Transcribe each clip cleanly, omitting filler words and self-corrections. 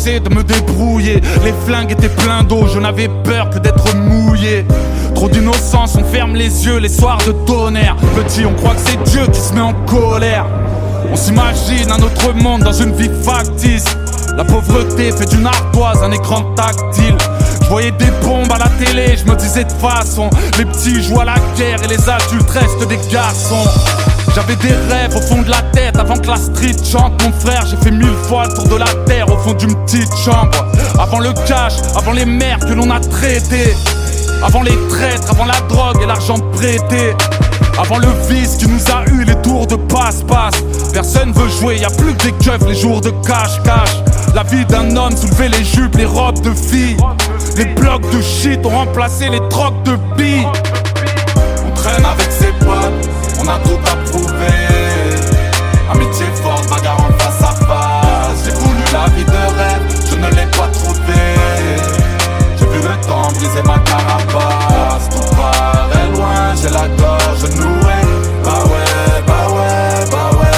j'essaie de me débrouiller. Les flingues étaient pleins d'eau, je n'avais peur que d'être mouillé. Trop d'innocence, on ferme les yeux les soirs de tonnerre. Petit, on croit que c'est Dieu qui se met en colère. On s'imagine un autre monde dans une vie factice. La pauvreté fait d'une ardoise un écran tactile. Je voyais des bombes à la télé, je me disais de façon, les petits jouent à la guerre et les adultes restent des garçons. J'avais des rêves au fond de la tête avant que la street chante. Mon frère, j'ai fait 1000 fois le tour de la terre au fond d'une petite chambre. Avant le cash, avant les mères que l'on a traitées, avant les traîtres, avant la drogue et l'argent prêté, avant le vice qui nous a eu les tours de passe-passe. Personne veut jouer, y'a plus que des keufs les jours de cash-cash. La vie d'un homme soulevait les jupes, les robes de filles. Les blocs de shit ont remplacé les trocs de billes. On traîne avec ses potes, on a tout approuvé. Amitié forte, bagarre en face à face. J'ai voulu la vie de rêve, je ne l'ai pas trouvée. J'ai vu le temps briser ma carapace. Tout paraît loin, j'ai la gorge nouée. Bah ouais, bah ouais, bah ouais.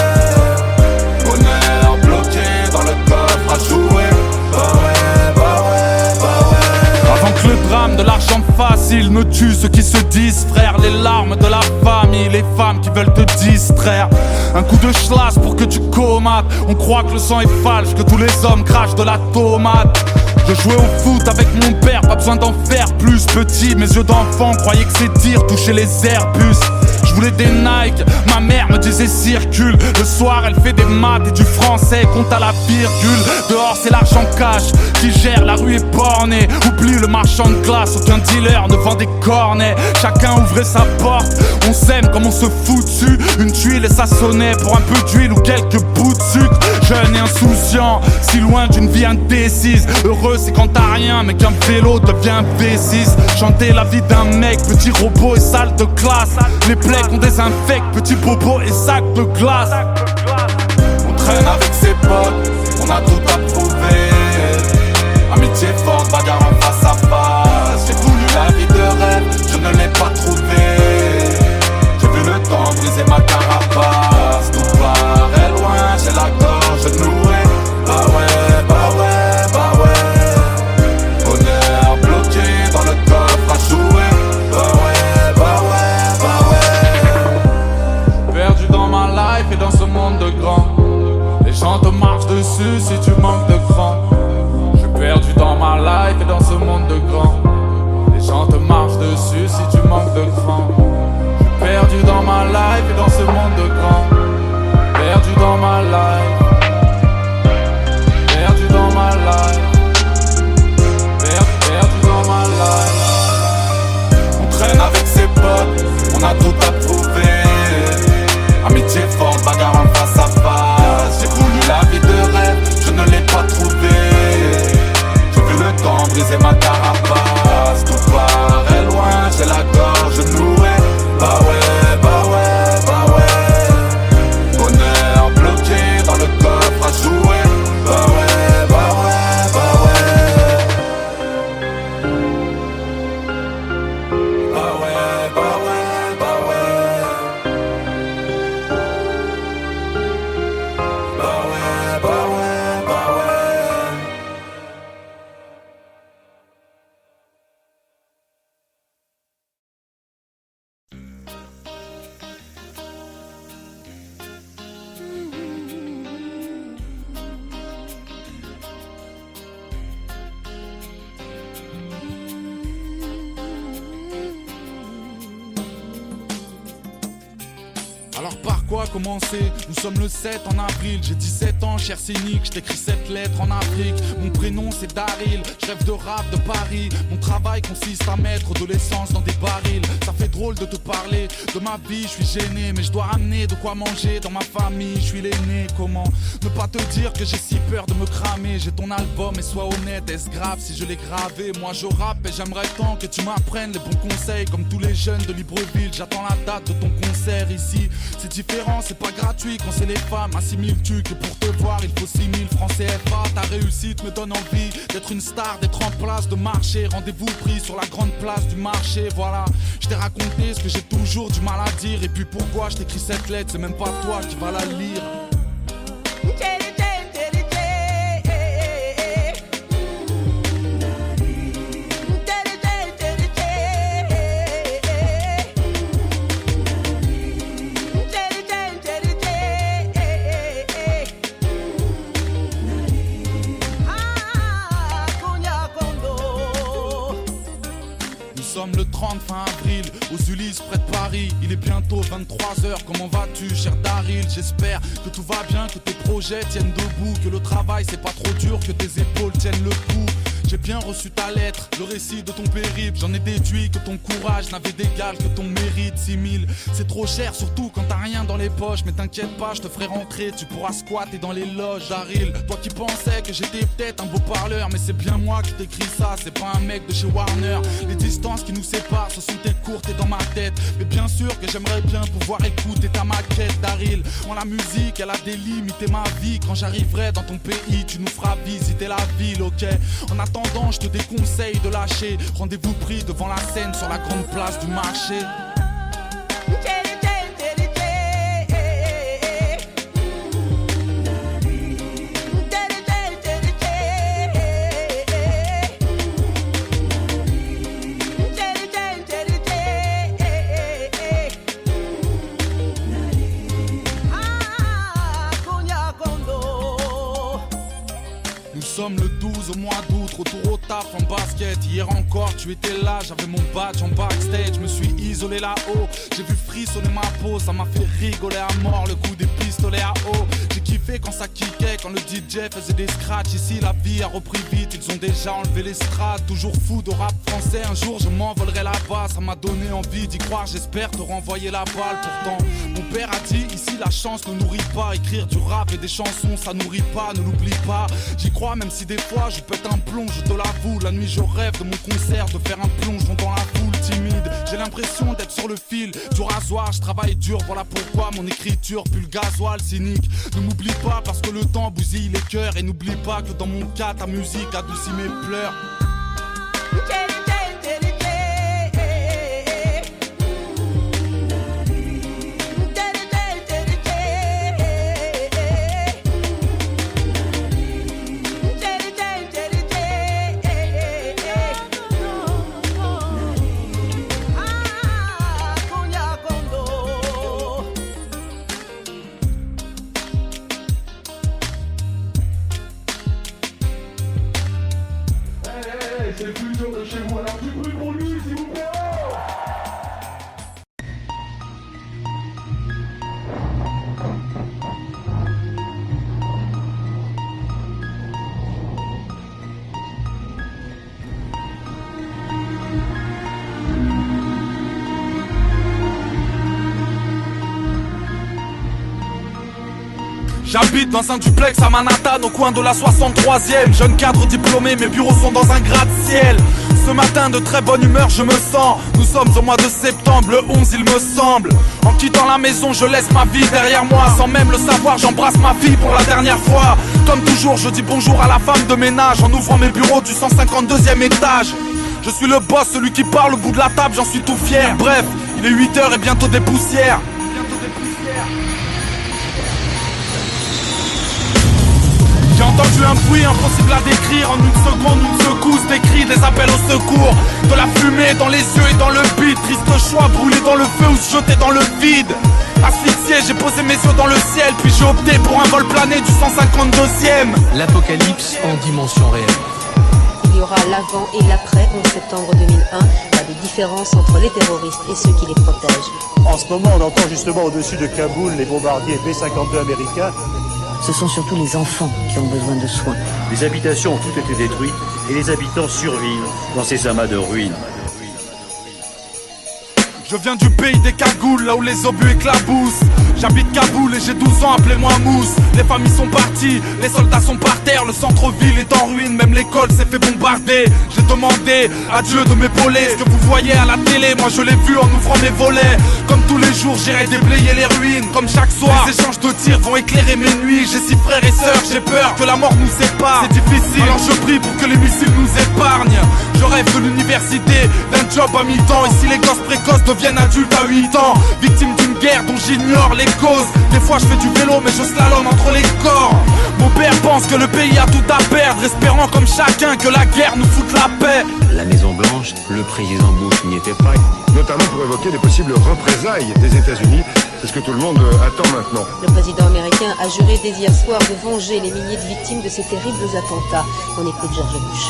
Bonheur bloqué dans le coffre à jouer. Bah ouais, bah ouais, bah ouais. Avant que le drame de l'argent facile ne tue ceux qui se disent frères. Les larmes de la famille, les femmes qui veulent te distraire. Un coup de schlass pour que tu comates. On croit que le sang est falche, que tous les hommes crachent de la tomate. Je jouais au foot avec mon père, pas besoin d'en faire plus. Petit, mes yeux d'enfant croyaient que c'est dire toucher les Airbus. Je voulais des Nike, ma mère me disait circule. Le soir elle fait des maths et du français, compte à la virgule. Dehors c'est l'argent cash qui gère, la rue est bornée. Oublie le marchand de glace, aucun dealer ne vend des cornets. Chacun ouvrait sa porte, on s'aime comme on se fout dessus. Une tuile et ça sonnait pour un peu d'huile ou quelques bouts de sucre. Jeune et insouciant, si loin d'une vie indécise. Heureux c'est quand t'as rien mais qu'un vélo devient un V6. Chanter la vie d'un mec, petit robot et salle de classe. Les plaies qu'on désinfecte, petit bobo et sac de glace. On traîne avec ses potes, on a tout approuvé. Amitié forte, bagarre en face à face. J'ai voulu la vie de rêve, je ne l'ai pas trouvée. J'ai vu le temps briser ma carapace. Tout paraît loin, j'ai la gorge nouée. Bah ouais, bah ouais, bah ouais. Bonheur bloqué dans le coffre à jouer. Bah ouais, bah ouais, bah ouais. Perdu dans ma life et dans ce monde de grands. Les gens te marchent dessus si tu manques de cran. Je suis perdu dans ma life et dans ce monde de grands. Les gens te marchent dessus si tu manques de cran. Je suis perdu dans ma life et dans ce monde de grands. Perdu dans ma life. Perdu dans ma life. Perdu dans ma life. On traîne avec ses potes, on a tout approuvé. Amitié forte, bagarre en face à face. J'ai voulu la vie de rêve, je ne l'ai pas trouvée. J'ai vu le temps briser ma carapace. Tout paraît loin, j'ai la gorge nouée. Bah ouais, bah ouais, bah ouais. Bonheur bloqué dans le coffre à jouer. Bah ouais, bah ouais, bah ouais. Bah ouais, bah ouais, bah ouais. Bah ouais, bah ouais, bah ouais. Alors par quoi commencer? Nous sommes le 7 en avril. J'ai 17 ans, cher cynique. Je t'écris cette lettre en Afrique. Mon prénom c'est Daryl. Je rêve de rap de Paris. Mon travail consiste à mettre de l'essence dans des barils. Ça fait drôle de te parler de ma vie. Je suis gêné mais je dois ramener de quoi manger dans ma famille. Je suis l'aîné, comment ne pas te dire que j'ai si peur de me cramer? J'ai ton album et sois honnête, est-ce grave si je l'ai gravé? Moi je rappe et j'aimerais tant que tu m'apprennes les bons conseils. Comme tous les jeunes de Libreville, j'attends la date de ton concert ici. C'est différent, c'est pas gratuit quand c'est les femmes. Assimiles-tu que pour te voir il faut 6000 francs CFA? Ta réussite me donne envie d'être une star, d'être en place, de marcher. Rendez-vous pris sur la grande place du marché, voilà. Je t'ai raconté ce que j'ai toujours du mal à dire. Et puis pourquoi je t'écris cette lettre, c'est même pas toi qui vas la lire. sommes le 30 fin avril, aux Ulysses près de Paris. Il est bientôt 23h, comment vas-tu cher Daryl? J'espère que tout va bien, que tes projets tiennent debout, que le travail c'est pas trop dur, que tes épaules tiennent le coup. J'ai bien reçu ta lettre, le récit de ton périple. J'en ai déduit que ton courage n'avait d'égal que ton mérite. 6000, c'est trop cher, surtout quand t'as rien dans les poches. Mais t'inquiète pas, je te ferai rentrer, tu pourras squatter dans les loges. Daryl, toi qui pensais que j'étais peut-être un beau parleur, mais c'est bien moi qui t'écris ça, c'est pas un mec de chez Warner. Les distances qui nous séparent, ce sont tes courtes et dans ma tête. Mais bien sûr que j'aimerais bien pouvoir écouter ta maquette, Daryl. Moi la musique, elle a des limites et ma vie. Quand j'arriverai dans ton pays, tu nous feras visiter la ville, ok? En attendant, je te déconseille de lâcher. Rendez-vous pris devant la scène sur la grande place du marché. Nous sommes le 12 au mois d'août, retour au taf en basket. Hier encore tu étais là, j'avais mon badge en backstage. Je me suis isolé là-haut, j'ai vu frissonner ma peau. Ça m'a fait rigoler à mort le coup des pistolets à eau. J'ai kiffé quand ça kickait, quand le DJ faisait des scratchs. Ici la vie a repris vite, ils ont déjà enlevé les strates. Toujours fou de rap français, un jour je m'envolerai là-bas. Ça m'a donné envie d'y croire, j'espère te renvoyer la balle. Pourtant mon père a dit, ici la chance ne nourrit pas. Écrire du rap et des chansons ça nourrit pas, ne l'oublie pas. J'y crois même si des fois je pète un plomb, je te l'avoue. La nuit je rêve de mon concert, de faire un plongeon dans la foule timide. J'ai l'impression d'être sur le fil du rasoir, je travaille dur, voilà pourquoi mon écriture pue le gasoil cynique. Ne m'oublie pas parce que le temps bousille les cœurs. Et n'oublie pas que dans mon cas ta musique adoucit mes pleurs. C'est plus dur de chez vous, alors du bruit pour lui, s'il vous plaît. J'habite dans un duplex à Manhattan au coin de la 63e. Jeune cadre diplômé, mes bureaux sont dans un gratte-ciel. Ce matin de très bonne humeur je me sens. Nous sommes au mois de septembre, le 11 il me semble. En quittant la maison je laisse ma vie derrière moi. Sans même le savoir j'embrasse ma fille pour la dernière fois. Comme toujours je dis bonjour à la femme de ménage en ouvrant mes bureaux du 152e étage. Je suis le boss, celui qui parle au bout de la table, j'en suis tout fier. Bref, il est 8h et bientôt des poussières. J'ai entendu un bruit impossible à décrire. En une seconde, une secousse, des cris, des appels au secours. De la fumée dans les yeux et dans le bide. Triste choix, brûler dans le feu ou se jeter dans le vide. Asphyxié, j'ai posé mes yeux dans le ciel. Puis j'ai opté pour un vol plané du 152e. L'apocalypse en dimension réelle. Il y aura l'avant et l'après 11 septembre 2001. Pas de différence entre les terroristes et ceux qui les protègent. En ce moment, on entend justement au-dessus de Kaboul les bombardiers B-52 américains. Ce sont surtout les enfants qui ont besoin de soins. Les habitations ont toutes été détruites et les habitants survivent dans ces amas de ruines. Je viens du pays des cagoules, là où les obus éclaboussent. J'habite Kaboul et j'ai 12 ans, appelez-moi Mousse. Les familles sont parties, les soldats sont par terre. Le centre-ville est en ruine, même l'école s'est fait bombarder. J'ai demandé à Dieu de m'épauler. Ce que vous voyez à la télé, moi je l'ai vu en ouvrant mes volets. Comme tous les jours, j'irai déblayer les ruines. Comme chaque soir, les échanges de tirs vont éclairer mes nuits. J'ai 6 frères et sœurs, j'ai peur que la mort nous sépare. C'est difficile, alors je prie pour que les missiles nous épargnent. Je rêve de l'université, d'un job à mi-temps. Ici les gosses précoces deviennent adultes à 8 ans. Victimes d'une guerre dont j'ignore les causes. Des fois je fais du vélo mais je slalom entre les corps. Mon père pense que le pays a tout à perdre, espérant comme chacun que la guerre nous foute la paix. La Maison Blanche, le président Bush n'y était pas. Notamment pour évoquer les possibles représailles des États-Unis. C'est ce que tout le monde attend maintenant. Le président américain a juré dès hier soir de venger les milliers de victimes de ces terribles attentats. On écoute George Bush.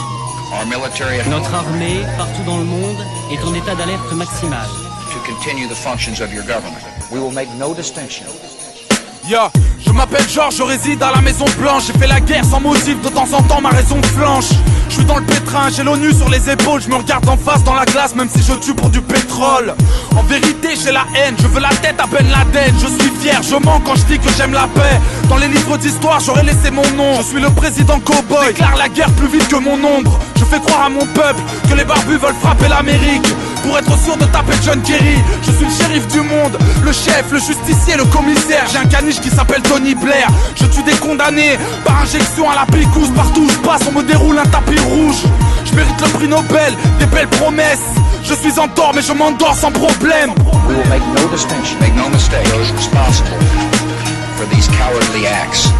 Notre armée, partout dans le monde, est en état d'alerte maximale. Yo, je m'appelle Georges, je réside à la Maison Blanche. J'ai fait la guerre sans motif, de temps en temps ma raison flanche. Je suis dans le pétrin, j'ai l'ONU sur les épaules. Je me regarde en face dans la glace, même si je tue pour du pétrole. En vérité j'ai la haine, je veux la tête à Ben Laden. Je suis fier, je mens quand je dis que j'aime la paix. Dans les livres d'histoire j'aurais laissé mon nom. Je suis le président cowboy, déclare la guerre plus vite que mon ombre. Je fais croire à mon peuple que les barbus veulent frapper l'Amérique pour être sûr de taper John Kerry. Je suis le shérif du monde, le chef, le justicier, le commissaire. J'ai un caniche qui s'appelle Tony Blair. Je tue des condamnés par injection à la picouse. Partout où je passe on me déroule un tapis rouge. Je mérite le prix Nobel, des belles promesses. Je suis en tort mais je m'endors sans problème. We will make no distinction, make no mistake, those responsible for these cowardly acts.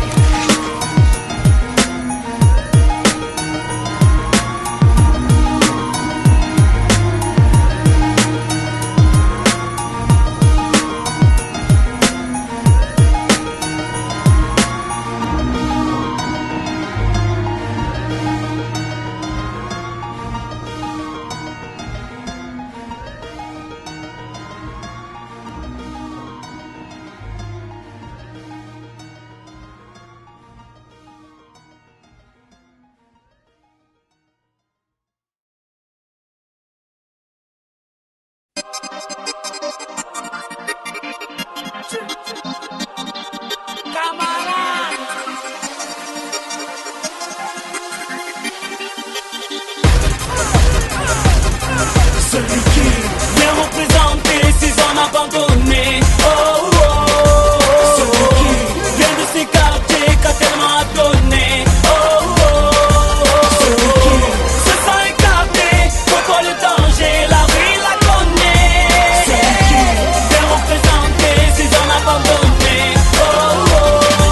Celui qui vient représenter ces hommes abandonnés. Oh, oh, oh. Celui qui vient de ces quartiers qu'a tellement donné. Oh, oh, oh. Celui qui se sent écarté, contre le danger, la rue la connaît. Celui qui vient représenter ces hommes abandonnés. Oh, oh, oh.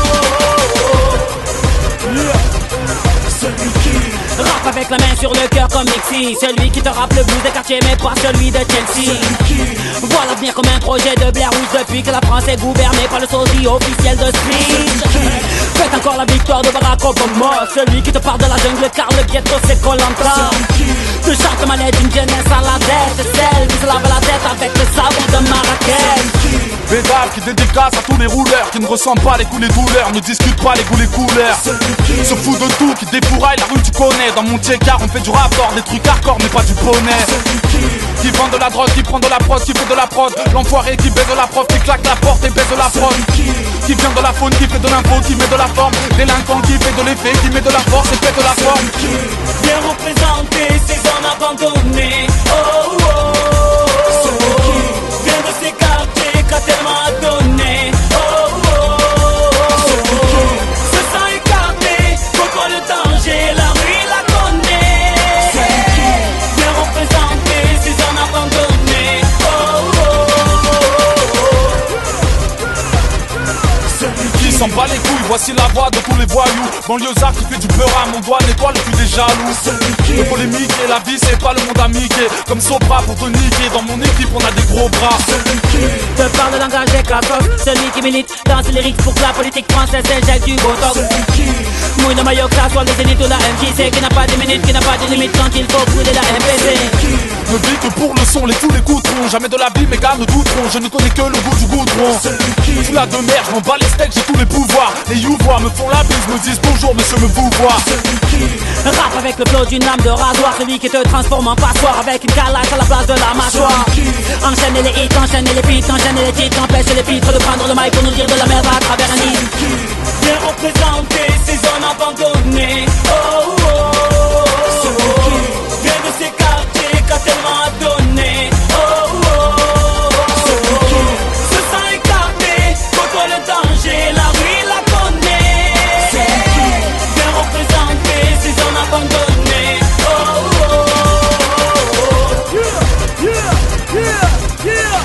Celui qui rappe avec la main sur le cœur comme Nixie. Celui qui te rappe le blues des quartiers mais pas celui de Chelsea. Voit l'avenir comme un projet de Blair Witch depuis que la France est gouvernée par le sosie officiel de Speech. Faites encore la victoire de Barack Obama. Celui qui te parle de la jungle car le ghetto c'est Koh-Lanta. Te chante ma lettre d'une jeunesse à la dette. Celle qui se lave la tête avec le savon de Marrakech. Bédave qui dédicace à tous les rouleurs qui ne ressentent pas les coups les douleurs, ne discutent pas les goûts les couleurs. Se fout de tout, qui défouraille la rue tu connais. Dans mon car on fait du rapport, des trucs hardcore mais pas du poney. Qui vend de la drogue, qui prend de la prod, qui fait de la prod. L'enfoiré qui baise de la prof, qui claque la porte et baise de la prod. Qui vient de la faune, qui fait de l'impôt, qui met de la forme. Délinquant qui fait de l'effet, qui met de la force et fait de la forme. Viens représenter ces hommes abandonnés. Oh, oh, oh. Celui qui vient de ces quartiers qu'a tellement donné. Oh, oh, oh. Celui qui se sent écarté contre le danger, la rue la connaît. Celui qui vient représenter ces hommes abandonnés. Oh, oh, oh. Celui qui s'en bat les couilles, voici la voix de tous les voyous. Banlieusard qui fait du peur à mon doigt, nettoie le cul des jaloux. Le polémique et la vie c'est pas le monde amigué. Comme Sopra pour te niquer, dans mon équipe on a des gros bras. Celui qui te parle de langage des classos. Celui qui milite dans ses lyrics pour que la politique française éjecte du botox. Celui qui mouille de maillot que ça soit les zéniths ou la MJC. Qui n'a pas de minutes, qui n'a pas de limite quand il faut brûler la MPC. Ne vis que pour le son, les tous les coutrons. Jamais de la vie mes gars ne douteront. Je ne connais que le goût du goudron. Sous la de mer, je m'en bats les steaks, j'ai tous les pouvoirs. Les youvois me font la bise, me disent bonjour monsieur me vous voir. Celui qui rappe avec le flow d'une lame de rasoir. Celui qui te transforme en passoire avec une calache à la place de la mâchoire. Enchaîne les hits, enchaîne les beats, enchaîne les titres. Empêche les pitres de prendre le mic pour nous dire de la merde à travers un nid. Viens représenter ces zones abandonnées. Oh, oh, oh. Celui qui vient de ces quartiers qu'a tellement donné. Oh, oh, oh. Celui qui se sent écarté contre le danger, la rue la connaît. Celui qui vient représenter ces zones abandonnées. Oh, oh, oh. Yeah, yeah, yeah, yeah.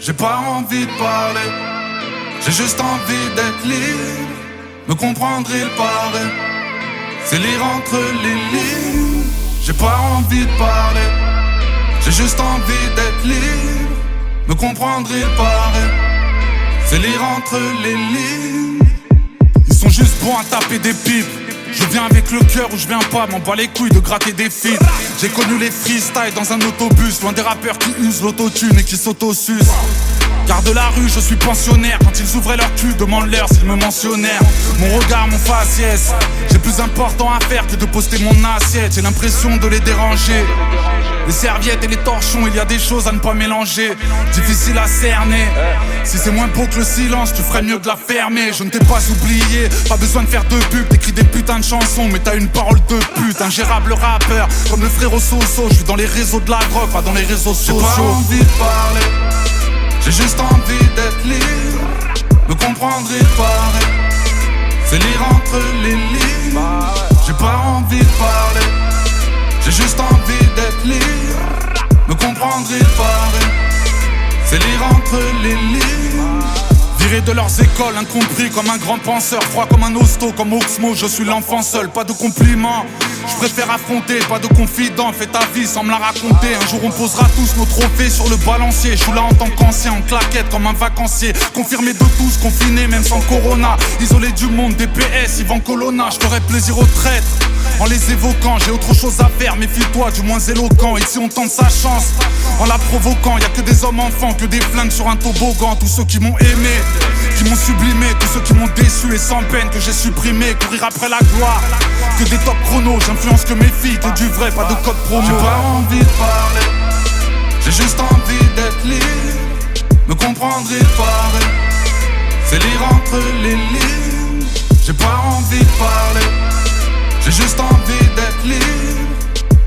J'ai pas envie de parler, j'ai juste envie d'être libre. Me comprendre il paraît, c'est lire entre les lignes. J'ai pas envie de parler, j'ai juste envie d'être libre. Me comprendre il paraît, c'est lire entre les lignes. Ils sont juste bons à taper des pipes. Je viens avec le cœur ou je viens pas, m'en bats les couilles de gratter des feats. J'ai connu les freestyles dans un autobus, loin des rappeurs qui usent l'autotune et qui s'autosucent. Car de la rue je suis pensionnaire. Quand ils ouvraient leur cul, demande-leur s'ils me mentionnèrent. Mon regard, mon faciès, j'ai plus important à faire que de poster mon assiette. J'ai l'impression de les déranger. Les serviettes et les torchons, il y a des choses à ne pas mélanger. Difficile à cerner. Si c'est moins beau que le silence, tu ferais mieux de la fermer. Je ne t'ai pas oublié, pas besoin de faire de pub. T'écris des putains de chansons, mais t'as une parole de pute. Ingérable rappeur, comme le frérot Soso. Je suis dans les réseaux de la drogue, pas dans les réseaux sociaux. J'ai pas envie de parler, j'ai juste envie d'être libre. Me comprendre il paraît, c'est lire entre les lignes. J'ai pas envie de parler, j'ai juste envie d'être libre. Me comprendre il paraît, c'est lire entre les lignes. Viré de leurs écoles, incompris comme un grand penseur. Froid comme un hosto, comme Oxmo, je suis l'enfant seul. Pas de compliments, je préfère affronter. Pas de confident, fais ta vie sans me la raconter. Un jour on posera tous nos trophées sur le balancier. Je suis là en tant qu'ancien, en claquette comme un vacancier. Confirmé de tous, confiné même sans corona. Isolé du monde, DPS, Yvan Colonna. Je ferai plaisir aux traîtres en les évoquant. J'ai autre chose à faire, méfie-toi du moins éloquent. Ici on tente sa chance en la provoquant. Y'a que des hommes enfants, que des flingues sur un toboggan. Tous ceux qui m'ont aimé, qui m'ont sublimé, tous ceux qui m'ont déçu et sans peine que j'ai supprimé. Courir après la gloire, que des top chronos. J'influence que mes filles, que du vrai, pas de code promo. J'ai pas envie de parler, j'ai juste envie d'être libre. Me comprendre il paraît, c'est lire entre les lignes. J'ai pas envie de parler, j'ai juste envie d'être libre.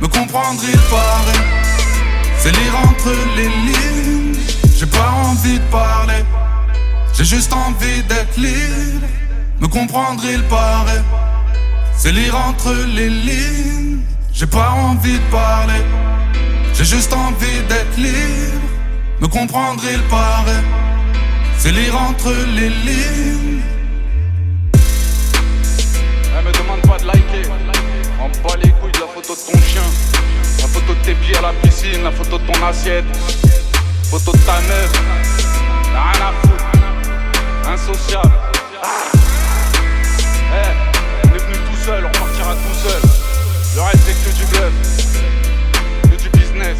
Me comprendre il paraît, c'est lire entre les lignes. J'ai pas envie de parler, j'ai juste envie d'être libre. Me comprendre il paraît, c'est lire entre les lignes. J'ai pas envie de parler, j'ai juste envie d'être libre. Me comprendre il paraît, c'est lire entre les lignes. Me demande pas de liker, on bat les couilles de la photo de ton chien, la photo de tes pieds à la piscine, la photo de ton assiette, photo de ta meuf. Y'a rien à foutre, insociable. On est venu tout seul, on partira tout seul. Le reste c'est que du bluff, que du business.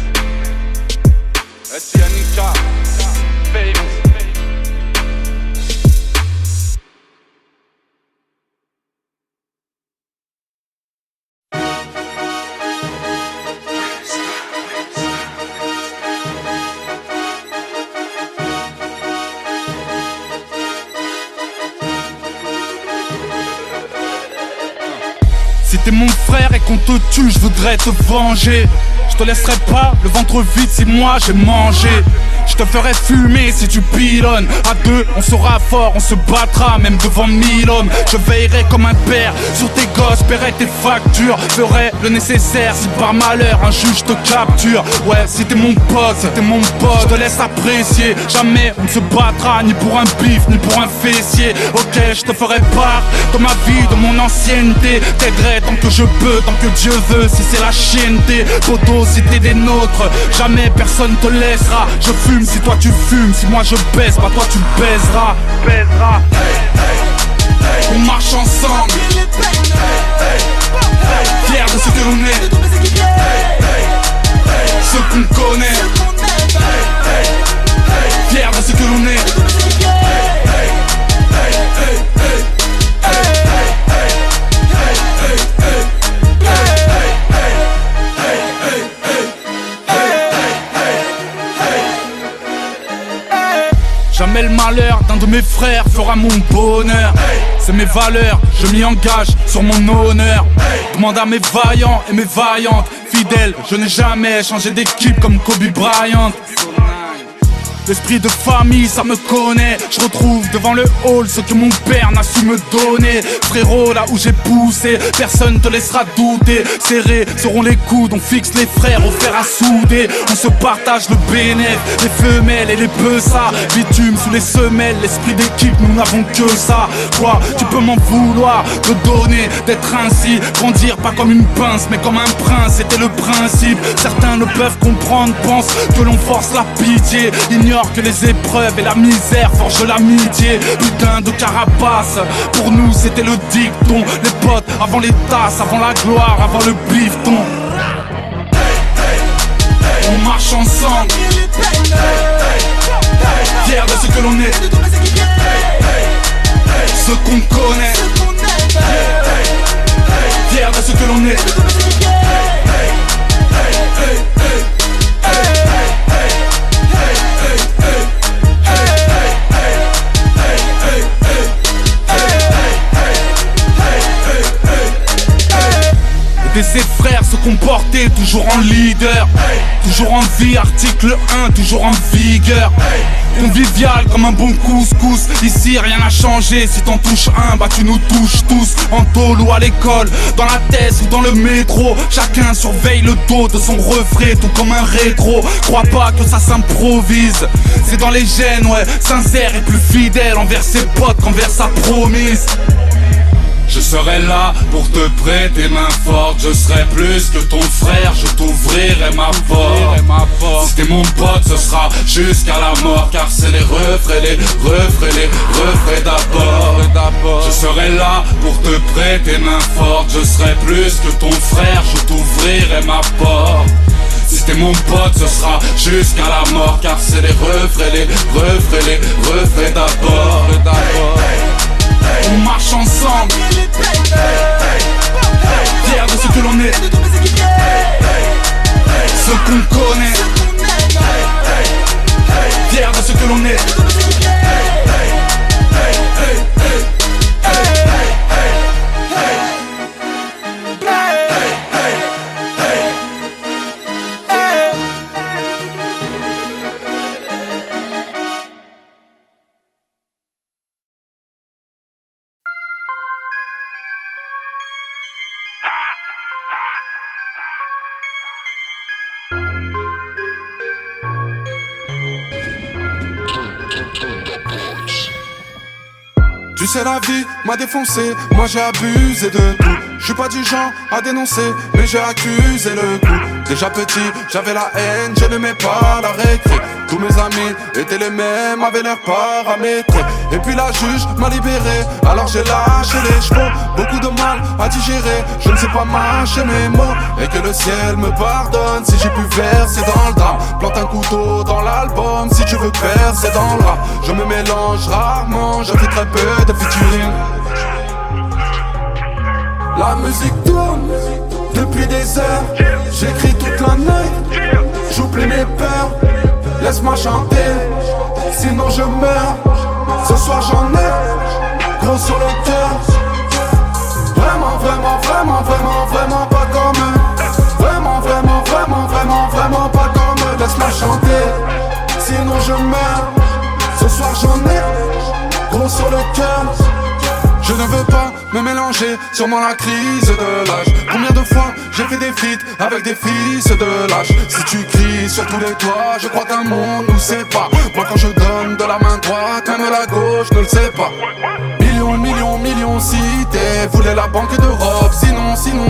C'est Annika, famous. Si t'es mon frère et qu'on te tue, je voudrais te venger. Je te laisserai pas le ventre vide si moi j'ai mangé. Je te ferai fumer si tu pilonnes. À deux, on sera fort, on se battra même devant 1000 hommes. Je veillerai comme un père sur tes gosses, paierai tes factures. Ferai le nécessaire si par malheur un juge te capture. Ouais, si t'es mon pote, je te laisse apprécier. Jamais on ne se battra ni pour un bif, ni pour un fessier. Ok, je te ferai part de ma vie, de mon ancienneté. T'aiderai tant que je peux, tant que Dieu veut. Si c'est la chienneté, poteau, si t'es des nôtres, jamais personne te laissera. Je fume si toi tu fumes, si moi je baisse, bah toi tu baiseras. On marche ensemble, fiers de ce que l'on est, ce qu'on connaît, fiers de ce que l'on est. Jamais le malheur d'un de mes frères fera mon bonheur. C'est mes valeurs, je m'y engage sur mon honneur. Demande à mes vaillants et mes vaillantes fidèles, je n'ai jamais changé d'équipe comme Kobe Bryant. L'esprit de famille, ça me connaît. Je retrouve devant le hall ce que mon père n'a su me donner. Frérot, là où j'ai poussé, personne te laissera douter. Serrés seront les coudes, on fixe les frères au fer à souder. On se partage le bénéfice, les femelles et les ça. Bitume sous les semelles, l'esprit d'équipe, nous n'avons que ça. Toi, tu peux m'en vouloir, te donner, d'être ainsi. Grandir pas comme une pince, mais comme un prince, c'était le principe. Certains ne peuvent comprendre, pensent que l'on force la pitié. Ignorent que les épreuves et la misère forgent l'amitié. Putain de carapace, pour nous c'était le dicton. Les potes avant les tasses, avant la gloire, avant le bifton. On marche ensemble, fiers de ce que l'on est, ce qu'on connaît, fiers de ce que l'on est. Et ses frères se comportaient toujours en leader, toujours en vie, article 1, toujours en vigueur. Convivial comme un bon couscous, ici rien n'a changé. Si t'en touches un, bah tu nous touches tous. En tôle ou à l'école, dans la thèse ou dans le métro, chacun surveille le dos de son reflet, tout comme un rétro. Crois pas que ça s'improvise, c'est dans les gènes, ouais. Sincère et plus fidèle envers ses potes qu'envers sa promise. Je serai là pour te prêter main forte. Je serai plus que ton frère, je t'ouvrirai ma porte. Si t'es mon pote, ce sera jusqu'à la mort. Car c'est les refrains d'abord. Je serai là pour te prêter main forte. Je serai plus que ton frère, je t'ouvrirai ma porte. Si t'es mon pote, ce sera jusqu'à la mort. Car c'est les refrains d'abord. On marche ensemble, fiers de ce que l'on est, ce qu'on connaît, fiers de ce que l'on est. Tu sais la vie m'a défoncé, moi j'ai abusé de tout. Je suis pas du genre à dénoncer, mais j'ai accusé le coup. Déjà petit, j'avais la haine, je n'aimais pas la récré. Tous mes amis étaient les mêmes, avaient l'air paramétrés. Et puis la juge m'a libéré, alors j'ai lâché les chevaux. Beaucoup de mal à digérer, je ne sais pas mâcher mes mots. Et que le ciel me pardonne si j'ai pu verser dans le drame. Plante un couteau dans l'album si tu veux percer dans le rap. Je me mélange rarement, je fais très peu de featuring. La musique tourne depuis des heures. J'écris toute la nuit, j'oublie mes peurs. Laisse-moi chanter, sinon je meurs. Ce soir j'en ai gros sur le cœur. Vraiment, vraiment, vraiment, vraiment, vraiment pas comme eux. Vraiment, vraiment, vraiment, vraiment, vraiment pas comme eux. Laisse-moi chanter, sinon je meurs. Ce soir j'en ai gros sur le cœur. Je ne veux pas me mélanger, sûrement la crise de l'âge. Combien de fois j'ai fait des feats avec des fils de lâche. Si tu cries sur tous les toits, je crois qu'un monde nous sépare. Moi quand je donne de la main droite, même la gauche ne le sait pas. Millions, millions, millions cités voulaient la banque d'Europe.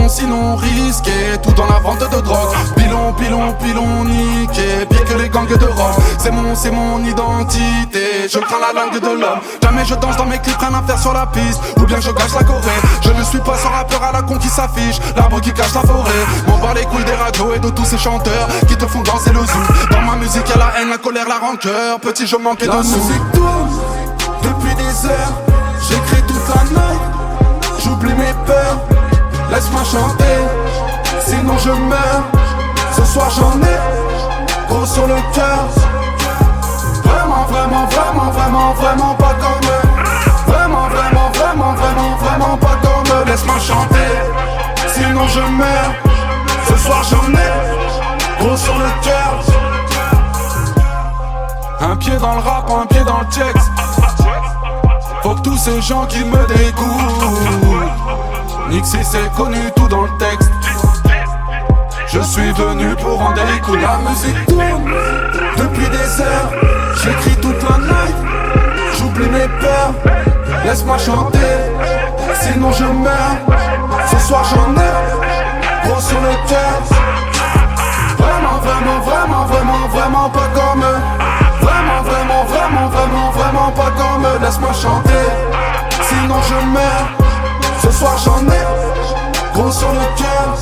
Sinon risqué, tout dans la vente de drogue. Pilon, niqué, pire que les gangs d'Europe. C'est mon identité, je crains la langue de l'homme. Jamais je danse dans mes clips, rien à faire sur la piste. Ou bien je gâche la Corée. Je ne suis pas ce rappeur à la con qui s'affiche, l'arbre qui cache la forêt. M'en bats les couilles des radios et de tous ces chanteurs qui te font danser le zoo. Dans ma musique y'a la haine, la colère, la rancœur. Petit je manquais de sous. La musique tourne depuis des heures. J'écris toute la nuit, j'oublie mes peurs. Laisse-moi chanter, sinon je meurs. Ce soir j'en ai gros sur le cœur. Vraiment, vraiment, vraiment, vraiment, vraiment pas comme eux. Vraiment, vraiment, vraiment, vraiment, vraiment pas comme eux. Laisse-moi chanter, sinon je meurs. Ce soir j'en ai gros sur le cœur. Un pied dans le rap, un pied dans le checks. Faut que tous ces gens qui me dégoûtent. Nixie c'est connu tout dans le texte. Je suis venu pour rendre les coups. La musique tourne depuis des heures. J'écris toute la night. J'oublie mes peurs. Laisse-moi chanter, sinon je meurs. Ce soir j'en ai gros sur le cœur. Vraiment, vraiment, vraiment, vraiment, vraiment pas comme eux. Vraiment, vraiment, vraiment, vraiment, vraiment pas comme eux. Laisse-moi chanter, sinon je meurs. Ce soir j'en ai gros sur le cœur.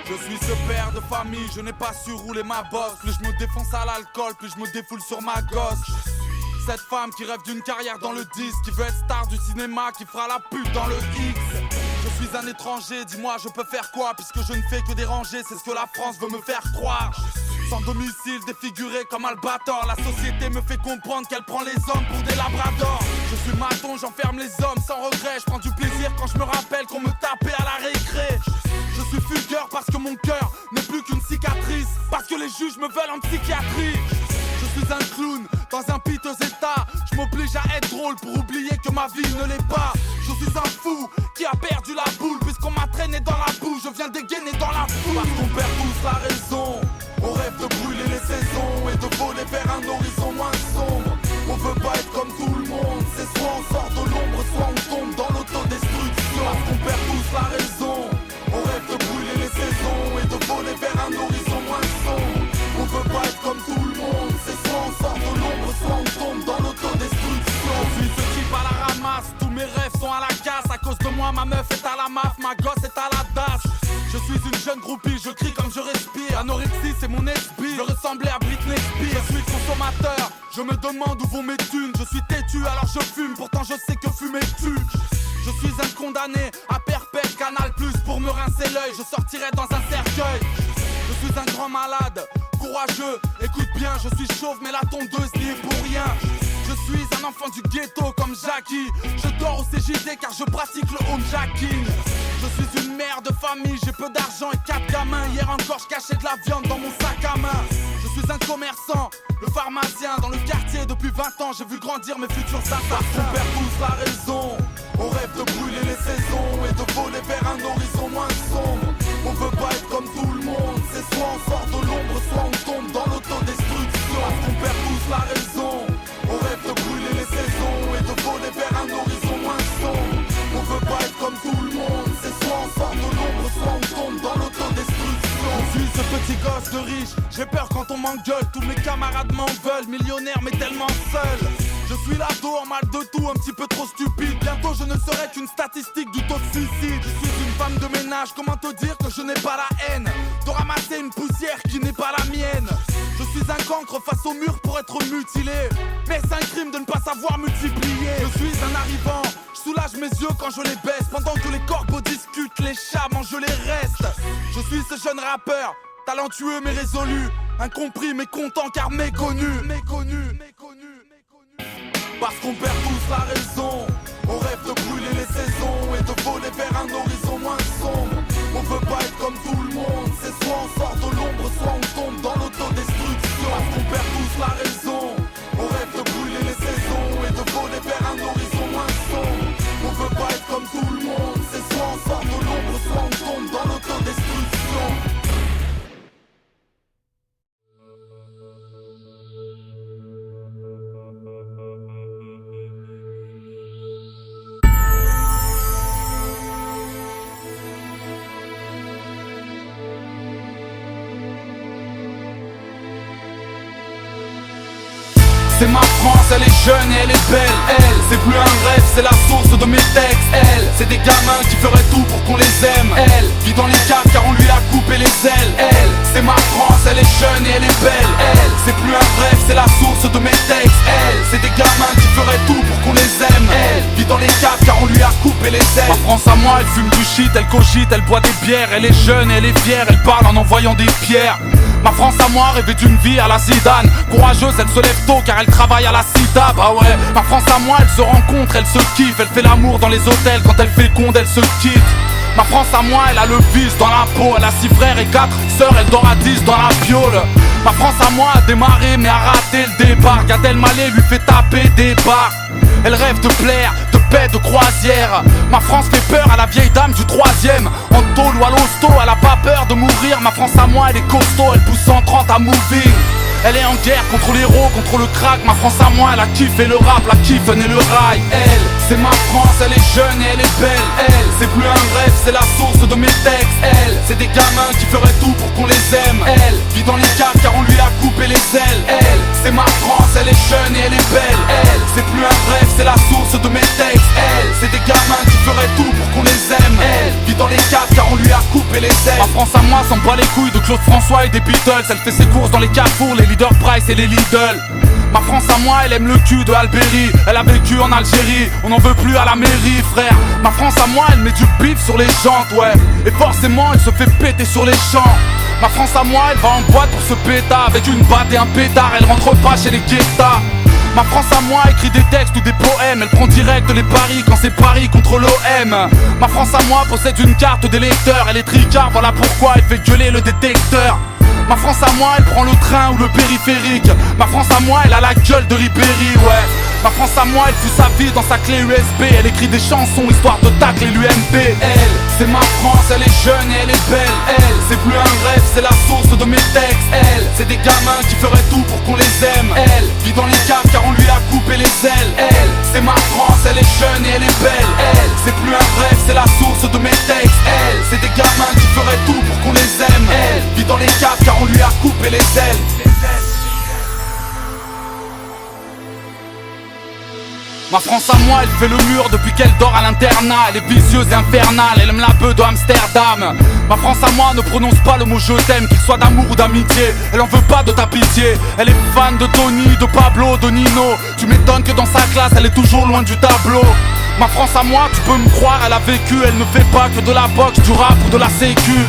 Je suis ce père de famille, je n'ai pas su rouler ma bosse. Plus je me défonce à l'alcool, plus je me défoule sur ma gosse. Cette femme qui rêve d'une carrière dans le disque, qui veut être star du cinéma, qui fera la pute dans le X. Je suis un étranger, dis-moi je peux faire quoi, puisque je ne fais que déranger, c'est ce que la France veut me faire croire. Sans domicile, défiguré comme Albator, la société me fait comprendre qu'elle prend les hommes pour des labradors. Je suis maton, j'enferme les hommes sans regret, je prends du plaisir quand je me rappelle qu'on me tapait à la récré. Je suis fugueur parce que mon cœur n'est plus qu'une cicatrice, parce que les juges me veulent en psychiatrie. Je suis un clown dans un piteux état, je m'oblige à être drôle pour oublier que ma vie ne l'est pas. Je suis un fou qui a perdu la boule, puisqu'on m'a traîné dans la boue, je viens dégainer dans la foule. Parce qu'on perd tous la raison, on rêve de brûler les saisons et de voler vers un horizon moins sombre. On veut pas être comme tout le monde, c'est soit on sort de l'ombre, soit on tombe dans l'autodestruction. Parce qu'on perd tous la raison, on rêve de brûler les saisons et de voler vers un horizon moins sombre. On veut pas être comme tout le monde, c'est soit on sort de l'ombre, soit on tombe dans l'autodestruction. Je suis ce type à la ramasse, tous mes rêves sont à la casse. À cause de moi, ma meuf est à la maf, ma gosse est à la dash. Je suis une jeune groupie, je crie comme je respire. Anorexie c'est mon esprit, je ressemblais à Britney Spears. Je suis consommateur, je me demande où vont mes thunes. Je suis têtu alors je fume, pourtant je sais que fumer tue. Je suis un condamné à perpète, Canal Plus pour me rincer l'œil. Je sortirai dans un cercueil. Je suis un grand malade, courageux, écoute bien. Je suis chauve mais la tondeuse n'y est pour rien. Je suis un enfant du ghetto comme Jackie. Je dors au CJD car je pratique le homejacking. Je suis une mère de famille, j'ai peu d'argent et 4 gamins. Hier encore je cachais de la viande dans mon sac à main. Je suis un commerçant, le pharmacien dans le quartier. Depuis 20 ans j'ai vu grandir mes futurs assassins. On perd tous la raison, on rêve de brûler les saisons et de voler vers un horizon moins sombre. On veut pas être comme tout le monde, c'est soit on sort de l'ombre, soit on tombe dans l'autodestruction. Parce qu'on perd tous la raison, on rêve de brûler les saisons et de voler vers un horizon moins sombre. On veut pas être comme tout le monde, c'est soit on sort de l'ombre, soit on tombe dans l'autodestruction. Je suis ce petit gosse de riche, j'ai peur quand on m'engueule. Tous mes camarades m'en veulent, millionnaire mais tellement seul. Je suis l'ado en mal de tout, un petit peu trop stupide. Bientôt je ne serai qu'une statistique du taux de suicide. Je suis une femme de ménage, comment te dire que je n'ai pas la haine de ramasser une poussière qui n'est pas la mienne. Je suis un cancre face au mur pour être mutilé, mais c'est un crime de ne pas savoir multiplier. Je suis un arrivant, je soulage mes yeux quand je les baisse. Pendant que les corbeaux discutent, les chats mangent les restes. Je suis ce jeune rappeur, talentueux mais résolu, incompris mais content car méconnu. Parce qu'on perd tous la raison, on rêve de brûler les saisons et de voler vers un horizon moins sombre. On veut pas être comme tout le monde, c'est soit on sort de l'ombre, soit on tombe dans l'autodestruction. Parce qu'on perd tous la raison, on rêve de brûler les saisons et de voler vers un horizon moins sombre. On veut pas être comme tout le monde, c'est soit on sort de l'ombre, soit on tombe dans l'autodestruction. c'est ma France, elle est jeune et elle est belle. Elle, c'est plus un rêve, c'est la source de mes textes. Elle, c'est des gamins qui feraient tout pour qu'on les aime. Elle, vit dans les caves car on lui a coupé les ailes. Elle, c'est ma France, elle est jeune et elle est belle. Elle, c'est plus un rêve, c'est la source de mes textes. Elle, c'est des gamins qui feraient tout pour qu'on les aime. Elle, vit dans les caves car on lui a coupé les ailes. Ma France à moi, elle fume du shit, elle cogite, elle boit des bières. Elle est jeune et elle est fière, elle parle en envoyant des pierres. Ma France à moi rêvait d'une vie à la Zidane. Courageuse, elle se lève tôt car elle travaille à la Cita. Bah ouais, ma France à moi, elle se rencontre, elle se kiffe. Elle fait l'amour dans les hôtels, quand elle féconde, elle se quitte. Ma France à moi, elle a le vice dans la peau. Elle a 6 frères et 4 sœurs, elle dort à 10 dans la piole. Ma France à moi a démarré mais a raté le départ. Gad Elmaleh lui fait taper des barres. Elle rêve de plaire, de paix, de croisière. Ma France fait peur à la vieille dame du 3ème. En tôle ou à l'hosto, elle a pas peur de mourir. Ma France à moi, elle est costaud, elle pousse 130 à moving. Elle est en guerre contre l'héros, contre le crack. Ma France à moi, elle a kiffé le rap, la kiffen et le rail. Elle, c'est ma France, elle est jeune et elle est belle. Elle, c'est plus un rêve, c'est la source de mes textes. Elle, c'est des gamins qui feraient tout pour qu'on les aime. Elle, vit dans les caves car on lui a coupé les ailes. Elle, c'est ma France, elle est jeune et elle est belle. Elle, c'est plus un rêve, c'est la source de mes textes. Elle, c'est des gamins qui feraient tout pour qu'on les aime. Elle, vit dans les caves car on lui a coupé les ailes. Ma France à moi s'en bat les couilles de Claude François et des Beatles. Elle fait ses courses dans les carrefours, les Leader Price et les Lidl. Ma France à moi, elle aime le cul de Albéry. Elle a vécu en Algérie, on n'en veut plus à la mairie, frère. Ma France à moi, elle met du bif sur les jantes, ouais. Et forcément, elle se fait péter sur les champs. Ma France à moi, elle va en boîte pour se pétard. Avec une batte et un pétard, elle rentre pas chez les guettas. Ma France à moi écrit des textes ou des poèmes. Elle prend direct les paris quand c'est Paris contre l'OM. Ma France à moi possède une carte d'électeur. Elle est tricard, voilà pourquoi elle fait gueuler le détecteur. Ma France à moi, elle prend le train ou le périphérique. Ma France à moi, elle a la gueule de Ribéry, ouais. Ma France à moi, elle fout sa vie dans sa clé USB. Elle écrit des chansons histoire de tacler l'UMP. Elle, c'est ma France, elle est jeune et elle est belle. Elle, c'est plus un rêve, c'est la source de mes textes. Elle, c'est des gamins qui feraient tout pour qu'on les aime. Elle, vit dans les caves car on lui a coupé les ailes. Elle, c'est ma France, elle est jeune et elle est belle. Elle, c'est plus un rêve, c'est la source de mes textes. Elle, c'est des gamins qui feraient tout pour qu'on les aime. Elle, vit dans les caves car on lui a coupé les ailes. Ma France à moi, elle fait le mur depuis qu'elle dort à l'internat. Elle est vicieuse et infernale, elle aime la beuh de Amsterdam. Ma France à moi ne prononce pas le mot je t'aime, qu'il soit d'amour ou d'amitié. Elle en veut pas de ta pitié. Elle est fan de Tony, de Pablo, de Nino. Tu m'étonnes que dans sa classe, elle est toujours loin du tableau. Ma France à moi, tu peux me croire, elle a vécu. Elle ne fait pas que de la boxe, du rap ou de la sécu.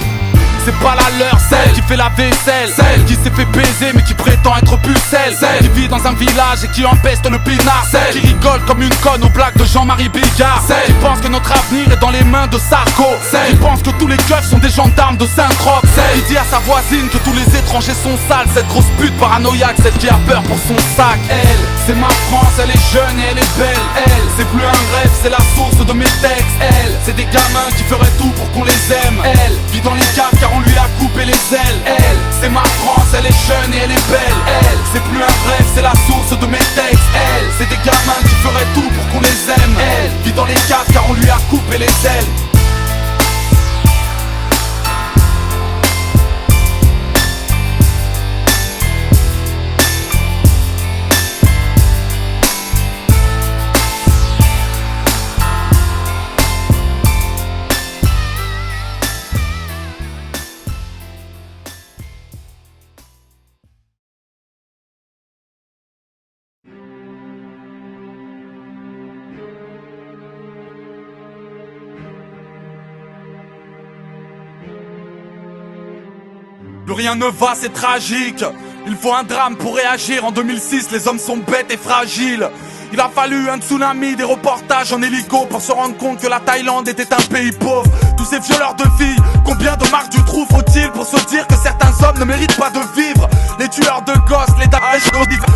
C'est pas la leur, celle qui fait la vaisselle, celle qui s'est fait baiser mais qui prétend être pucelle, celle qui vit dans un village et qui empeste le pinard, celle qui rigole comme une conne aux blagues de Jean-Marie Bigard, celle qui pense que notre avenir est dans les mains de Sarko, celle qui pense que tous les keufs sont des gendarmes de Saint-Trope, celle qui dit à sa voisine que tous les étrangers sont sales, cette grosse pute paranoïaque, celle qui a peur pour son sac. Elle, c'est ma France, elle est jeune et elle est belle. Elle, c'est plus un rêve, c'est la source de mes textes. Elle, c'est des gamins qui feraient tout pour qu'on les aime. Elle, vit dans les caves car on lui a coupé les ailes. Elle, c'est ma France, elle est jeune et elle est belle. Elle, c'est plus un rêve, c'est la source de mes textes. Elle, c'est des gamins qui feraient tout pour qu'on les aime. Elle, vit dans les caves car on lui a coupé les ailes. Plus rien ne va, c'est tragique. Il faut un drame pour réagir. En 2006, les hommes sont bêtes et fragiles. Il a fallu un tsunami, des reportages en hélico pour se rendre compte que la Thaïlande était un pays pauvre. Tous ces violeurs de filles, combien de marques du trou faut-il pour se dire que certains hommes ne méritent pas de vivre? Les tueurs de gosses, les dames,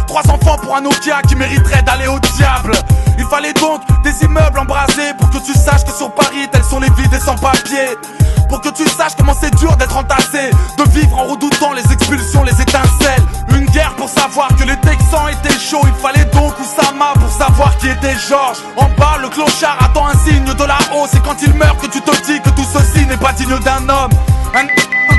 3 enfants pour un Nokia qui mériterait d'aller au diable. Il fallait donc des immeubles embrasés pour que tu saches que sur Paris, tels sont les vides et sans-papiers. Pour que tu saches comment c'est dur d'être entassé, de vivre en redoutant les expulsions, les étincelles. Une guerre pour savoir que les Texans étaient chauds. Il fallait donc Oussama pour savoir qui était Georges. En bas, le clochard attend un signe de la hausse. Et quand il meurt que tu te dis que tout ceci n'est pas digne d'un homme. Un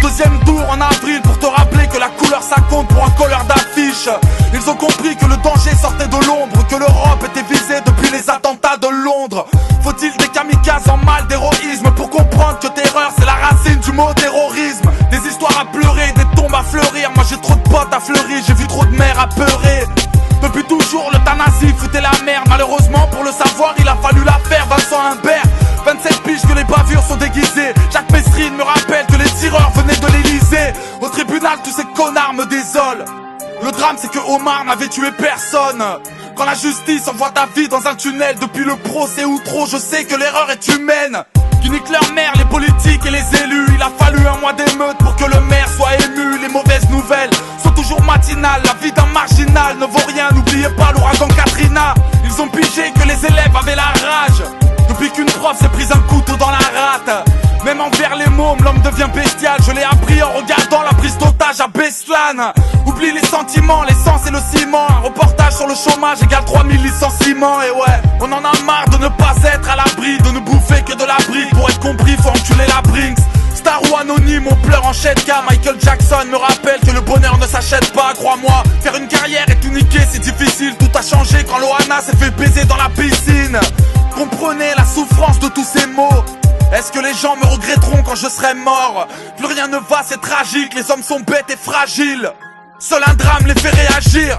deuxième tour en avril pour te rappeler que la couleur ça compte pour un colleur d'affiche. gauche. Ils ont compris que le danger sortait de l'ombre, que l'Europe était visée depuis les attentats de Londres. Faut-il des kamikazes en mal d'héroïsme pour comprendre que terreur c'est la racine du mot terrorisme? Des histoires à pleurer, des tombes à fleurir. Moi j'ai trop de potes à fleurir, j'ai vu trop de mères apeurées. Depuis toujours l'euthanasie foutait la merde. Malheureusement pour le savoir il a fallu la faire. Vincent Humbert, 27 piges que les bavures sont déguisées. Jacques Messrine me rappelle que les tireurs venaient de l'Elysée. Au tribunal tous ces connards me désolent. Le drame c'est que Omar n'avait tué personne. Quand la justice envoie ta vie dans un tunnel, depuis le procès ou trop, je sais que l'erreur est humaine. Qui niquent leur mère, les politiques et les élus. Il a fallu un mois d'émeute pour que le maire soit ému. Les mauvaises nouvelles sont toujours matinales. La vie d'un marginal ne vaut rien. N'oubliez pas l'ouragan Katrina. Ils ont pigé que les élèves avaient la rage. Depuis qu'une prof s'est prise un couteau dans la rate. Même envers les mômes, l'homme devient bestial. Je l'ai appris en regardant la prise d'otage à Beslan. Oublie les sentiments, l'essence et le ciment. Un reportage sur le chômage égale 3000 licenciements. Et ouais, on en a marre de ne pas être à l'abri, de ne bouffer que de la brique. Pour être compris, faut enculer la Brinks. Star ou anonyme, on pleure en Shedka. Michael Jackson me rappelle que le bonheur ne s'achète pas. Crois-moi, faire une carrière et tout niquer c'est difficile. Tout a changé quand Loana s'est fait baiser dans la piscine. Comprenez la souffrance de tous ces mots. Est-ce que les gens me regretteront quand je serai mort? Plus rien ne va, c'est tragique, les hommes sont bêtes et fragiles. Seul un drame les fait réagir.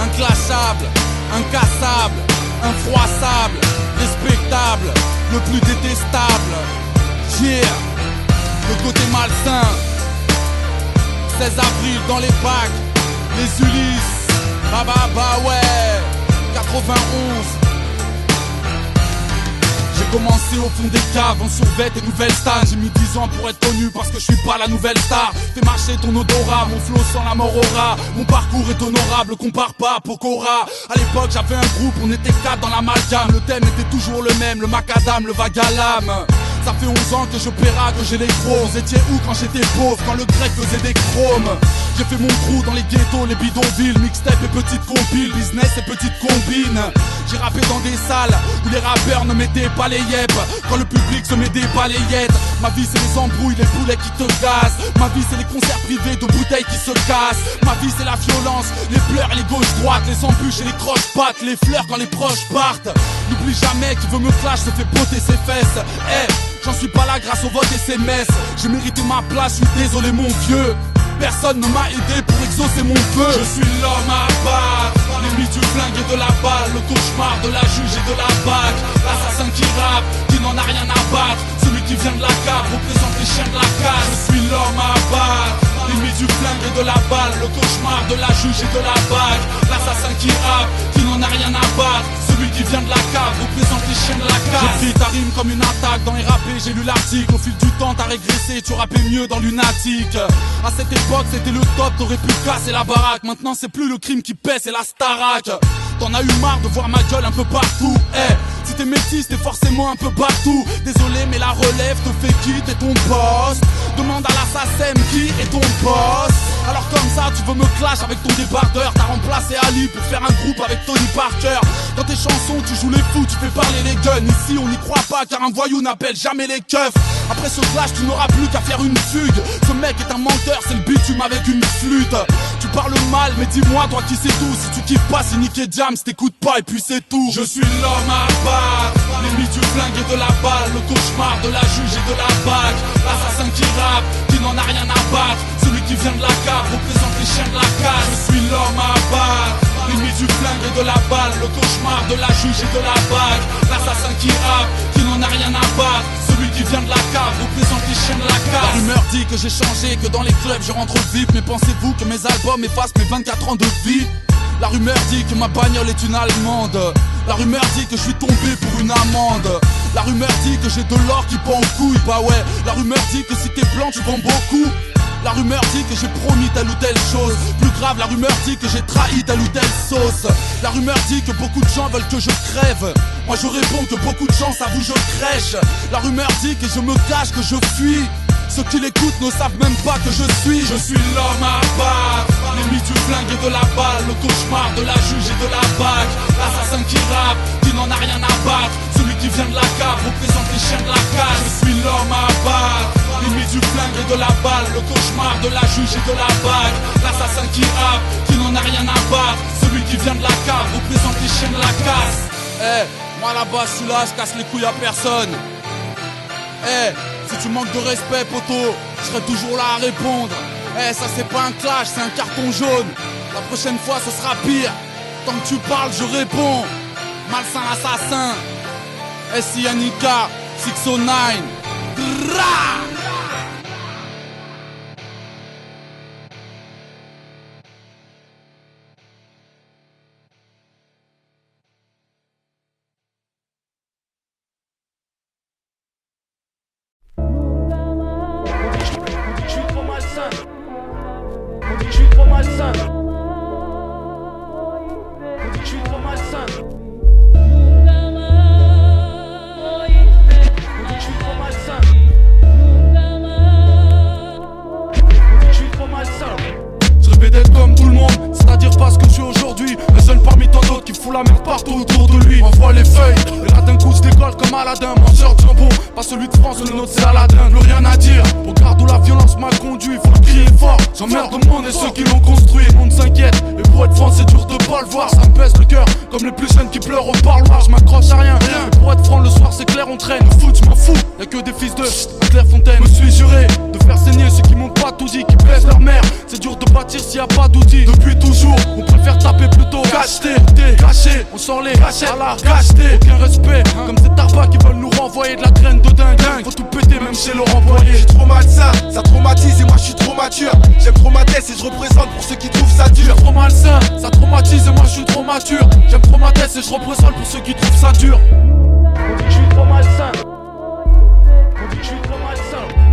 Inclassable, incassable, infroissable, respectable, le plus détestable. Yeah, le côté malsain. 16 avril dans les bacs, les Ulysses. Bah ouais, 91. J'ai commencé au fond des caves, en survêt et nouvelles stades. J'ai mis 10 ans pour être connu parce que je suis pas la nouvelle star. Fais marcher ton odorat, mon flow sans la mort aura. Mon parcours est honorable, compare pas à Pokora. À l'époque j'avais un groupe, on était 4 dans l'amalgame. Le thème était toujours le même, le macadam, le vagalame. Ça fait 11 ans que je péra, que j'ai les gros. Vous étiez où quand j'étais pauvre, quand le grec faisait des chromes? J'ai fait mon trou dans les ghettos, les bidonvilles, mixtape et petites compiles, business et petites combines. J'ai rappé dans des salles où les rappeurs ne mettaient pas les yep, quand le public se met des balayettes. Ma vie c'est les embrouilles, les poulets qui te gazent. Ma vie c'est les concerts privés de bouteilles qui se cassent. Ma vie c'est la violence, les pleurs et les gauches-droites, les embûches et les croche-pattes, les fleurs quand les proches partent. N'oublie jamais qui veut me clash se fait botter ses fesses. J'en suis pas là grâce au vote SMS. J'ai mérité ma place, je suis désolé mon vieux. Personne ne m'a aidé pour exaucer mon feu. Je suis l'homme à battre, l'ennemi du flingue et de la balle, le cauchemar de la juge et de la bague. L'assassin qui rappe, qui n'en a rien à battre, celui qui vient de la cave, représente les chiens de la cage. Je suis l'homme à battre, l'ennemi du flingue et de la balle, le cauchemar de la juge et de la bague. L'assassin qui rappe, qui n'en a rien à battre, celui qui vient de la cave, représente les chiens de la cage. J'ai pris ta rime comme une attaque dans les rappés, j'ai lu l'article. Au fil du temps t'as régressé, tu rappais mieux dans lunatique. À cette époque c'était le top, t'aurais pu casser la baraque. Maintenant c'est plus le crime qui paie, c'est la Starac. T'en as eu marre de voir ma gueule un peu partout. Si t'es métis t'es forcément un peu partout. Désolé mais la relève te fait quitter ton poste. Demande à l'assassin qui est ton boss. Alors comme ça tu veux me clash avec ton débardeur. T'as remplacé Ali pour faire un groupe avec Tony Parker. Dans tes chansons tu joues les fous, tu fais parler les guns. Ici on n'y croit pas car un voyou n'appelle jamais les keufs. Après ce clash tu n'auras plus qu'à faire une fugue. Ce mec est un menteur, c'est le bitume avec une flûte. Tu parles mal mais dis-moi toi qui sais tout. Si tu kiffes pas c'est niquer Jams, t'écoutes pas et puis c'est tout. Je suis l'homme à battre, l'ennemi du flingue et de la balle, le cauchemar de la juge et de la bague. L'assassin qui rappe, qui n'en a rien à battre, celui qui vient de la cave, représente les chiens de la cage. Je suis l'homme à battre, l'ennemi du flingue et de la balle, le cauchemar de la juge et de la bague. L'assassin qui rappe, qui n'en a rien à battre, celui qui vient de la cave, représente les chiens de la cage. La rumeur dit que j'ai changé, que dans les clubs je rentre vif. Mais pensez-vous que mes albums effacent mes 24 ans de vie? La rumeur dit que ma bagnole est une allemande. La rumeur dit que je suis tombé pour une amende. La rumeur dit que j'ai de l'or qui pend en couille. Bah ouais, la rumeur dit que si t'es blanc tu vends beaucoup. La rumeur dit que j'ai promis telle ou telle chose. Plus grave, la rumeur dit que j'ai trahi telle ou telle sauce. La rumeur dit que beaucoup de gens veulent que je crève. Moi je réponds que beaucoup de gens s'avouent je crèche. La rumeur dit que je me cache, que je fuis. Ceux qui l'écoutent ne savent même pas que je suis l'homme à battre, l'ennemi du flingue et de la balle, le cauchemar de la juge et de la bague. L'assassin qui rappe, qui n'en a rien à battre, celui qui vient de la cave, représente les chiens de la cage. Je suis l'homme à battre, l'ennemi du flingue et de la balle, le cauchemar de la juge et de la bague. L'assassin qui rappe, qui n'en a rien à battre, celui qui vient de la cave, représente les chiens de la casse. Moi là-bas je suis là, je casse les couilles à personne. Si tu manques de respect poteau, je serai toujours là à répondre. Ça c'est pas un clash, c'est un carton jaune. La prochaine fois ce sera pire. Tant que tu parles je réponds. Malsain assassin, S.I.N.I.K. 609. Partout autour de lui, envoie les feuilles. Et là d'un coup je décolle comme Aladdin. Mangeur de jambon, pas celui de France, le nôtre c'est Aladdin. Plus rien à dire, regarde où la violence m'a conduit. Faut le crier fort, j'emmerde le monde et ceux qui l'ont construit. Le monde s'inquiète, et pour être franc c'est dur de pas le voir. Ça me pèse le cœur, comme les plus jeunes qui pleurent au parloir. Je m'accroche à rien, et pour être franc le soir c'est clair on traîne. Le foot je m'en fous, y'a que des fils de Clairefontaine. Me suis juré de faire saigner ceux qui m'ont pas tout dit, qui baissent leur mère. C'est dur de bâtir s'il y a pas d'outils. Depuis toujours, on préfère taper plutôt cacheté, caché. On sort les cachettes à la cacheté. Aucun respect, comme ces tarbas qui veulent nous renvoyer de la graine de dingue. Faut tout péter même chez Laurent Boyer. Je suis trop malsain, ça traumatise et moi je suis trop mature. J'aime trop ma tête et je représente pour ceux qui trouvent ça dur. Trop malsain, ça traumatise et moi je suis trop mature. J'aime trop ma tête et je représente pour ceux qui trouvent ça dur. On dit que je suis trop malsain. On dit que je suis trop malsain.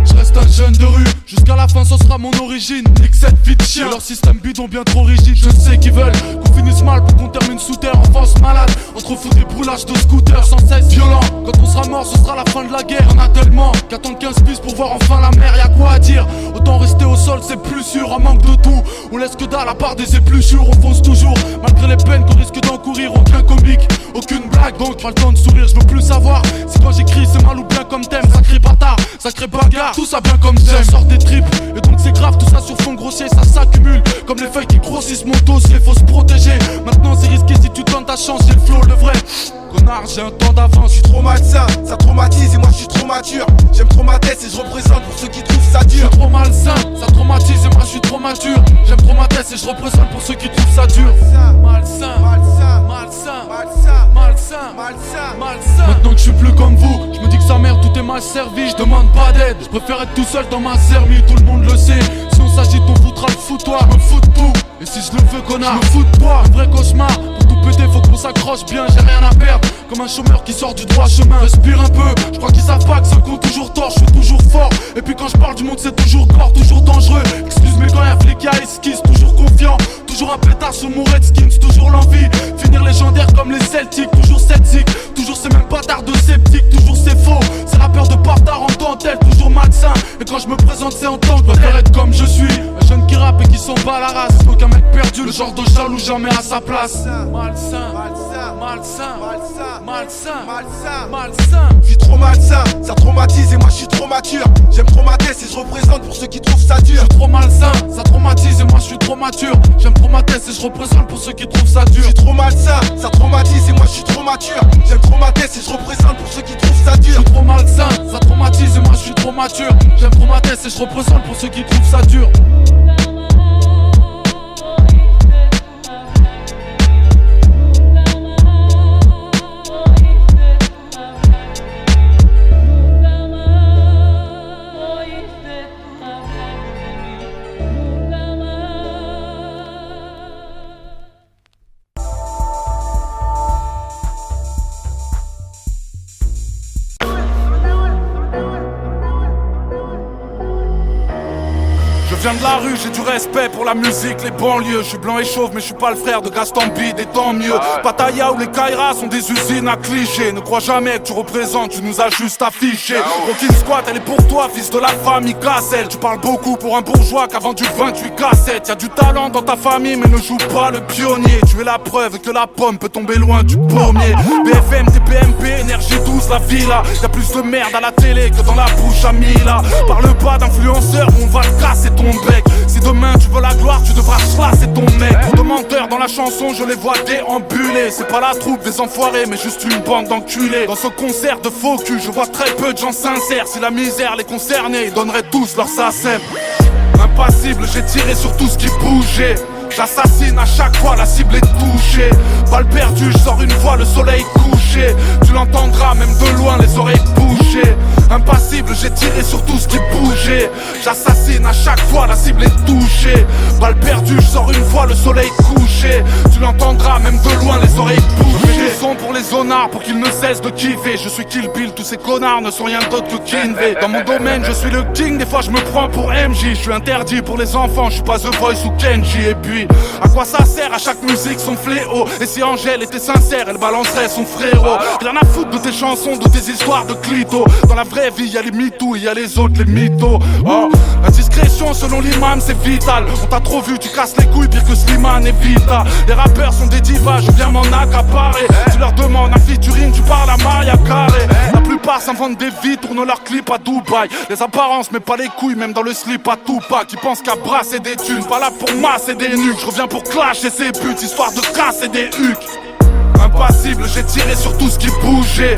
Je reste un jeune de rue, jusqu'à la fin ce sera mon origine. Nique cette vie de chien, leur système bidon bien trop rigide. Je sais qu'ils veulent qu'on finisse mal pour qu'on termine sous terre. Enfance malade, entre foot et brûlage de scooter sans cesse violent. Quand on sera mort ce sera la fin de la guerre. Y'en a tellement qu'attendent 15 pistes pour voir enfin la mer. Y'a quoi à dire, autant rester au sol c'est plus sûr. En manque de tout, on laisse que dalle à part des épluchures. On fonce toujours, malgré les peines qu'on risque d'encourir. Aucun comique, aucune blague, donc pas le temps de sourire. Je veux plus savoir si quand j'écris c'est mal ou bien comme thème. Sacré bâtard, sacré bagarre, tout ça bien comme thème. Sort des tripes, et donc c'est grave, tout ça sur fond grossier. Ça s'accumule, comme les feuilles qui grossissent mon dossier. Faut se protéger, maintenant c'est risqué si tu tentes ta chance. J'ai le flow, le vrai connard, j'ai un temps d'avance. Je suis trop malsain, ça traumatise et moi je suis trop mature. J'aime trop ma tête et je représente pour ceux qui trouvent ça dur. Je suis trop malsain, ça traumatise et moi je suis trop mature. J'aime trop ma tête et je représente pour ceux qui trouvent ça dur. Malsain, malsain, malsain, malsain, malsain, malsain, malsain. Maintenant que je suis plus comme vous, je me dis que sa mère tout est mal servi. Je demande pas d'aide, je préfère être tout seul dans ma zermie. Tout le monde le sait, si on s'agite on foutra le foutoir. Je me fous de tout, et si je le veux connard, je me fous de toi. Un vrai cauchemar, pour tout péter faut qu'on s'accroche bien. J'ai rien à perdre, comme un chômeur qui sort du droit chemin. Respire un peu, je crois qu'ils savent pas que ceux qui ont toujours tort. Je suis toujours fort, et puis quand je parle du monde c'est toujours gore, toujours dangereux. Excuse mais quand y'a flic y'a esquisse, toujours confiant. Toujours un pétard sur mon Redskins, toujours l'envie. Finir légendaire comme les Celtics, toujours sceptique. Toujours ces mêmes bâtards de sceptiques, toujours c'est faux. C'est la peur de bâtard en dentelle, toujours malsain. Et quand je me présente c'est en tant que je préfère être comme je suis. Un jeune qui rappe et qui s'en bat la race. Aucun mec perdu, le genre de jaloux jamais à sa place. Malsain, malsain, malsain. Vie trop malsain, ça traumatise et moi je suis trop mature. J'aime trop ma tête et je représente pour ceux qui trouvent ça dur. Je suis trop malsain, ça traumatise et moi je suis trop mature. J'aime trop ma tête et je représente pour ceux qui trouvent ça dur. Je suis trop malsain, ça traumatise et moi je suis trop mature. J'aime trop ma tête et je représente pour ceux qui trouvent ça dur. Je suis trop malsain, ça traumatise et moi je suis trop mature. J'aime trop ma tête et je représente pour ceux qui trouvent ça dur. Je viens de la rue, j'ai du respect pour la musique, les banlieues. Je suis blanc et chauve mais je suis pas le frère de Gaston Bide et tant mieux. Pattaya ou les Kairas sont des usines à clichés. Ne crois jamais que tu représentes, tu nous as juste affiché. Rockin' Squat, elle est pour toi, fils de la famille Cassel. Tu parles beaucoup pour un bourgeois qui a vendu 28 cassettes. Y'a du talent dans ta famille mais ne joue pas le pionnier. Tu es la preuve que la pomme peut tomber loin du pommier. BFM, TPMP, énergie douce, la villa. Y'a plus de merde à la télé que dans la bouche à Mila. Parle pas d'influenceur, on va te casser ton bec. Si demain tu veux la gloire, tu devras chasser ton mec. Trop de menteurs dans la chanson, je les vois déambuler. C'est pas la troupe des enfoirés, mais juste une bande d'enculés. Dans ce concert de faux cul, je vois très peu de gens sincères. Si la misère les concernait, ils donneraient tous leur SACEM. Impassible, j'ai tiré sur tout ce qui bougeait. J'assassine à chaque fois, la cible est touchée. Balle perdue, je sors une fois le soleil couché. Tu l'entendras même de loin, les oreilles bouchées. Impassible, j'ai tiré sur tout ce qui bougeait. J'assassine à chaque fois, la cible est touchée. Balle perdue, je sors une fois le soleil couché. Tu l'entendras même de loin, les oreilles bouchées. Je fais des sons pour les zonards, pour qu'ils ne cessent de kiffer. Je suis Kill Bill, tous ces connards ne sont rien d'autre que Kinvey. Dans mon domaine, je suis le king, des fois je me prends pour MJ. Je suis interdit pour les enfants, je suis pas The Voice ou Kenji. Et puis, à quoi ça sert à chaque musique son fléau? Et si Angèle était sincère, elle balancerait son frérot. Rien à foutre de tes chansons, de tes histoires de clito. Dans la vraie vie, y'a les mythos, y'a les autres, les mythos. Oh, la discrétion selon l'imam, c'est vital. On t'a trop vu, tu casses les couilles, pire que Slimane et Vita. Les rappeurs sont des divas, je viens m'en accaparer. Tu leur demandes un featuring, tu parles à Maria Carré. La plupart s'inventent des vies, tournent leurs clips à Dubaï. Les apparences, mais pas les couilles, même dans le slip à Tupac. Qui pensent qu'à brasser des thunes, pas là pour masser des nuques. Je reviens pour clasher ses buts, histoire de casser des hucs. Impassible, j'ai tiré sur tout ce qui bougeait.